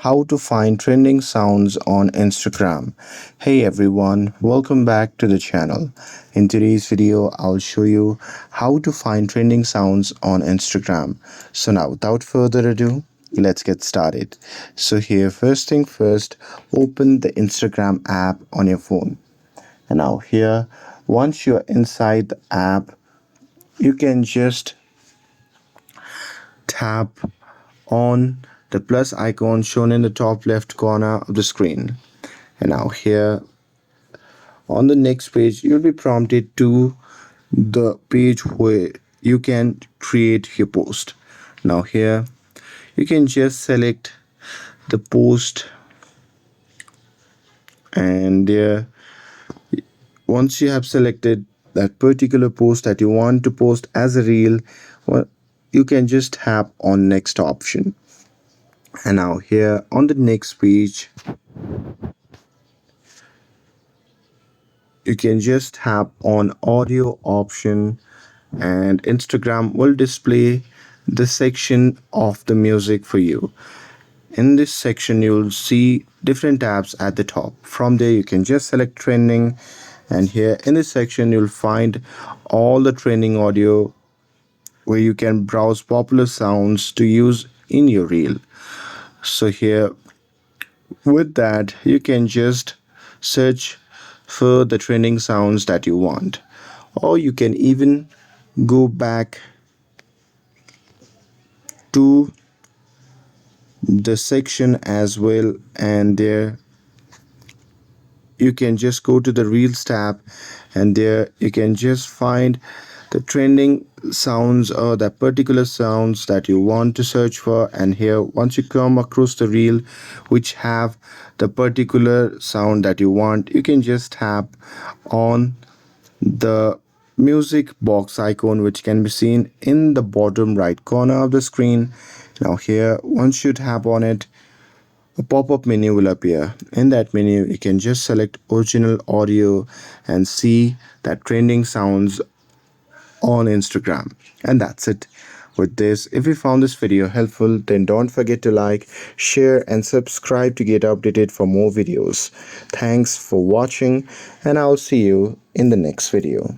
How to find trending sounds on Instagram. Hey everyone, welcome back to the channel. In today's video, I'll show you how to find trending sounds on Instagram. So now, without further ado, let's get started. So here, first thing first, open the Instagram app on your phone. And now here, once you're inside the app, you can just tap on the plus icon shown in the top left corner of the screen. And now here on the next page, you'll be prompted to the page where you can create your post. Now here you can just select the post, and there, once you have selected that particular post that you want to post as a reel, well, you can just tap on next option. And now here on the next page, you can just tap on audio option, and Instagram will display the section of the music for you. In this section, you'll see different tabs at the top. From there, you can just select trending, and here in this section, you'll find all the trending audio where you can browse popular sounds to use in your reel. So here, with that, you can just search for the trending sounds that you want, or you can even go back to the section as well, and there you can just go to the reels tab, and there you can just find the trending sounds or the particular sounds that you want to search for. And here, once you come across the reel which have the particular sound that you want, you can just tap on the music box icon which can be seen in the bottom right corner of the screen. Now here, once you tap on it, a pop-up menu will appear. In that menu, you can just select original audio and see that trending sounds on Instagram. And that's it. With this, if you found this video helpful, then don't forget to like, share, and subscribe to get updated for more videos. Thanks for watching, and I'll see you in the next video.